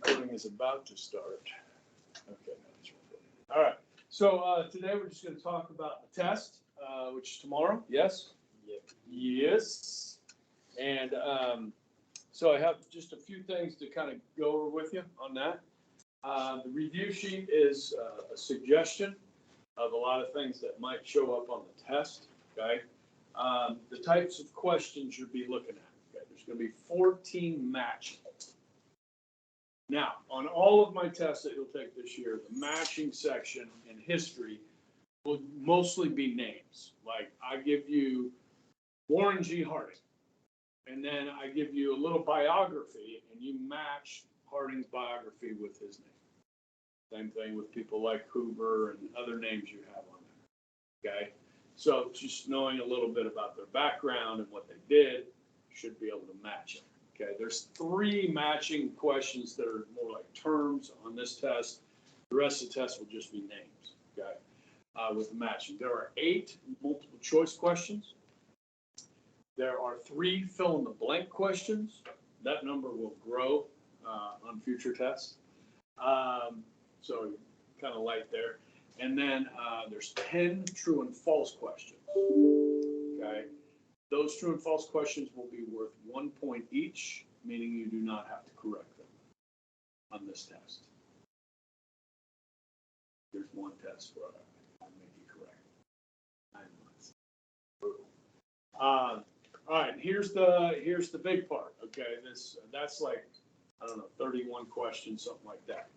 Recording is about to start. Okay. All right. So today we're just going to talk about the test, which is tomorrow. Yes? Yep. Yes. And so I have just a few things to kind of go over with you on that. The review sheet is a suggestion of a lot of things that might show up on the test. Okay. The types of questions you'll be looking at. Okay. There's going to be 14 matching. Now, on all of my tests that you'll take this year, the matching section in history will mostly be names. Like I give you Warren G. Harding, and then I give you a little biography, and you match Harding's biography with his name. Same thing with people like Hoover and other names you have on there. Okay? So just knowing a little bit about their background and what they did should be able to match it. Okay, there's 3 matching questions that are more like terms on this test. The rest of the test will just be names, okay, with the matching. There are 8 multiple choice questions. There are 3 fill in the blank questions. That number will grow on future tests. So kind of light there. And then there's 10 true and false questions, okay. Those true and false questions will be worth 1 point each, meaning you do not have to correct them on this test. There's one test where I make you correct. 9 months. Brutal. All right, here's the big part. Okay, that's like, I don't know, 31 questions, something like that.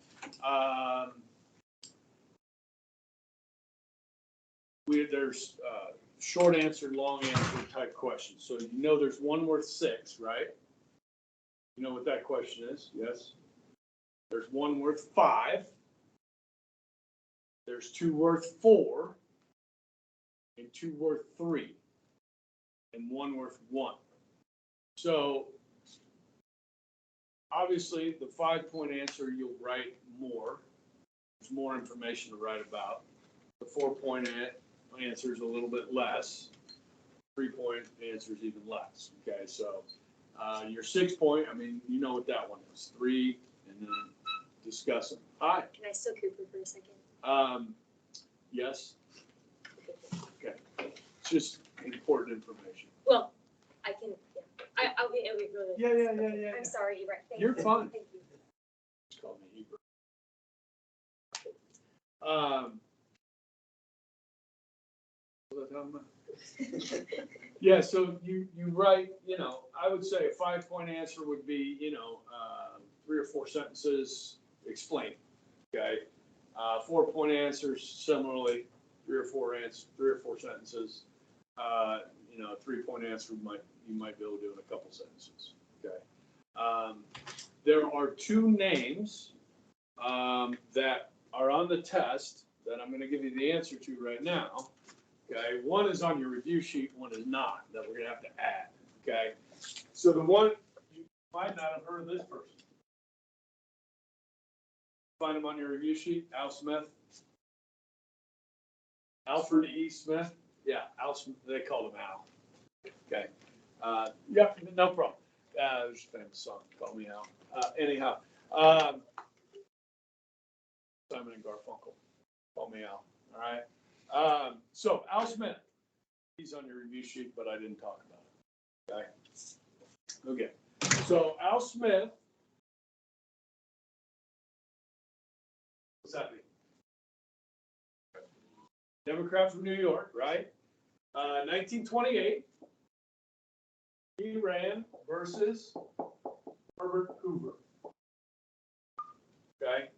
There's short answer, long answer type questions. So you know there's one worth 6, right? You know what that question is? Yes. There's one worth 5. There's 2 worth 4. And 2 worth 3. And 1 worth 1. So obviously the 5-point answer you'll write more. There's more information to write about. The 4-point answer is a little bit less. 3-point answer is even less. Okay, so your 6-point, I mean, you know what that one is. 3, and then discuss them. Hi. Can I still Cooper for a second? Yes. Okay. It's just important information. Well, I can. Yeah. I'll be really. Yeah. I'm sorry, Ebert. Thank You're you. fine. Thank you. Just call me Ebert. What was I talking about? Yeah, so you write, I would say a 5-point answer would be, 3 or 4 sentences explain. Okay, 4-point answers similarly, 3 or 4 sentences. A 3-point answer you might be able to do in a couple sentences. Okay, there are 2 names that are on the test that I'm going to give you the answer to right now. Okay, one is on your review sheet, one is not, that we're going to have to add. Okay, so the one, you might not have heard of this person. Find him on your review sheet, Al Smith. Alfred E. Smith. Yeah, Al Smith, they called him Al. Okay, yeah, no problem. There's a famous song, Call Me Al. Anyhow, Simon and Garfunkel, Call Me Al. All right. So Al Smith, he's on your review sheet, but I didn't talk about it. Okay. So Al Smith, what's that mean? Democrat from New York, right? 1928, he ran versus Herbert Hoover. Okay.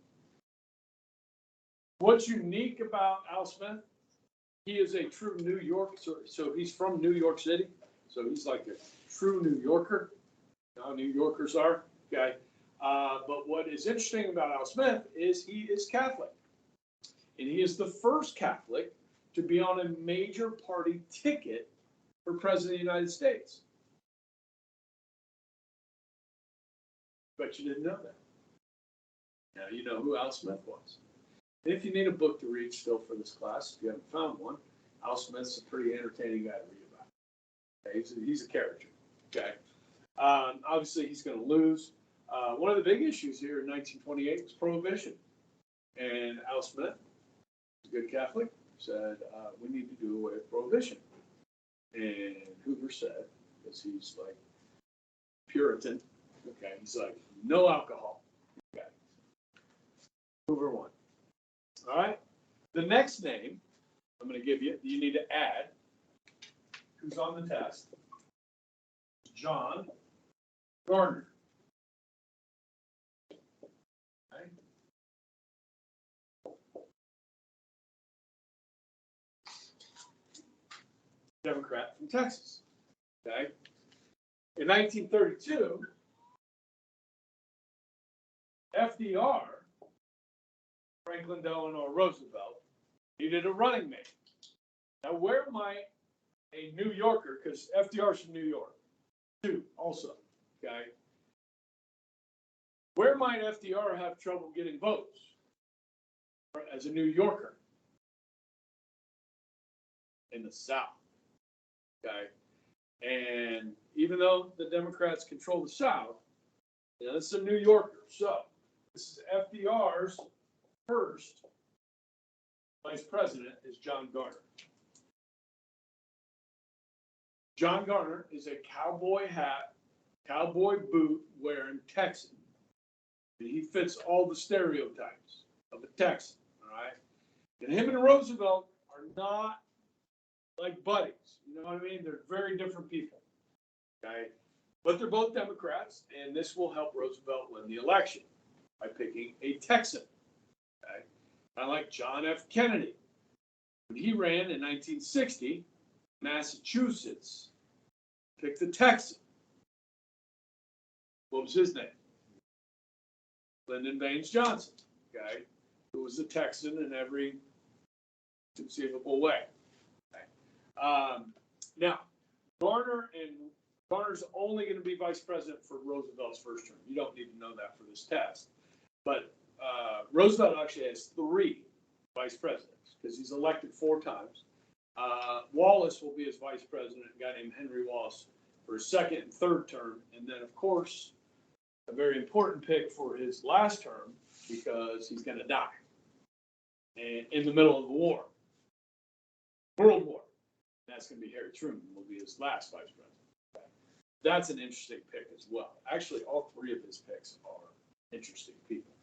What's unique about Al Smith? He is a true New York, so he's from New York City. So he's like a true New Yorker. You know how New Yorkers are. Okay. But what is interesting about Al Smith is he is Catholic. And he is the first Catholic to be on a major party ticket for President of the United States. But you didn't know that. Now you know who Al Smith was. If you need a book to read still for this class, if you haven't found one, Al Smith's a pretty entertaining guy to read about. Okay, he's a character. Okay, obviously he's going to lose. One of the big issues here in 1928 was prohibition. And Al Smith, a good Catholic, said, we need to do away with prohibition. And Hoover said, because he's like Puritan, okay, he's like, no alcohol. Okay. Hoover won. All right. The next name I'm going to give you, you need to add, who's on the test, John Garner. Okay. Democrat from Texas. Okay. In 1932, FDR, Franklin Delano Roosevelt, needed a running mate. Now, where might a New Yorker, because FDR's from New York, too, also, okay? Where might FDR have trouble getting votes as a New Yorker? In the South, okay? And even though the Democrats control the South, you know, this is a New Yorker. So this is FDR's first vice president is John Garner. John Garner is a cowboy hat, cowboy boot wearing Texan. And he fits all the stereotypes of a Texan, all right? And him and Roosevelt are not like buddies, you know what I mean? They're very different people, okay? But they're both Democrats, and this will help Roosevelt win the election by picking a Texan, okay? Kind of like John F. Kennedy. When he ran in 1960, Massachusetts picked the Texan. What was his name? Lyndon Baines Johnson, okay? Who was a Texan in every conceivable way. Okay? Now, Garner's only going to be vice president for Roosevelt's first term. You don't need to know that for this test. But Roosevelt actually has 3 vice presidents because he's elected 4 times. Wallace will be his vice president, a guy named Henry Wallace, for his second and third term. And then, of course, a very important pick for his last term because he's going to die and in the middle of the war, World War. And that's going to be Harry Truman, will be his last vice president. That's an interesting pick as well. Actually, all 3 of his picks are interesting people.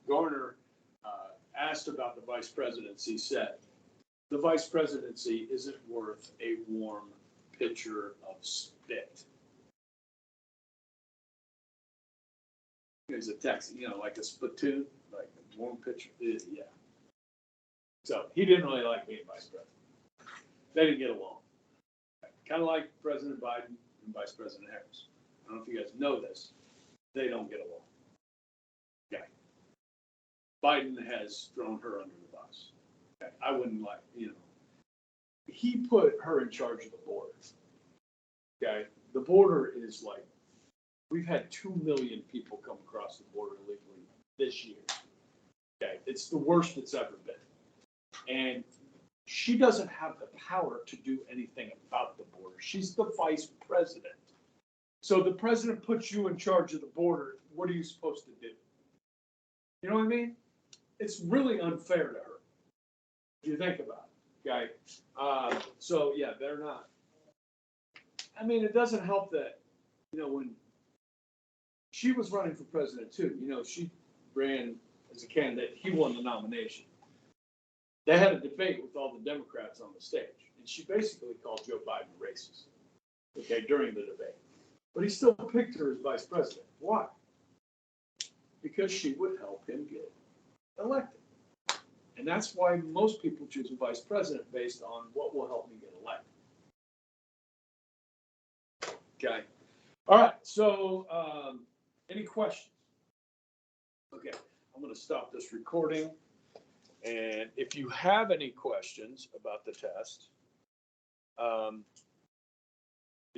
Garner asked about the vice presidency, said, the vice presidency isn't worth a warm pitcher of spit. He's a Texan, you know, like a spittoon, like a warm pitcher. Yeah. So he didn't really like being vice president. They didn't get along. Kind of like President Biden and Vice President Harris. I don't know if you guys know this. They don't get along. Okay. Biden has thrown her under the bus. Okay. I wouldn't like, you know. He put her in charge of the border. Okay. The border is like, we've had 2 million people come across the border illegally this year. Okay. It's the worst it's ever been. And she doesn't have the power to do anything about the border. She's the vice president. So the president puts you in charge of the border. What are you supposed to do? You know what I mean? It's really unfair to her. If you think about it, okay? So yeah, they're not. I mean, it doesn't help that, you know, when she was running for president too, you know, she ran as a candidate. He won the nomination. They had a debate with all the Democrats on the stage, and she basically called Joe Biden a racist, okay, during the debate. But he still picked her as vice president. Why? Because she would help him get elected. And that's why most people choose a vice president based on what will help me get elected. Okay. All right. So, any questions? Okay. I'm going to stop this recording. And if you have any questions about the test, then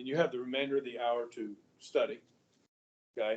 you have the remainder of the hour to study.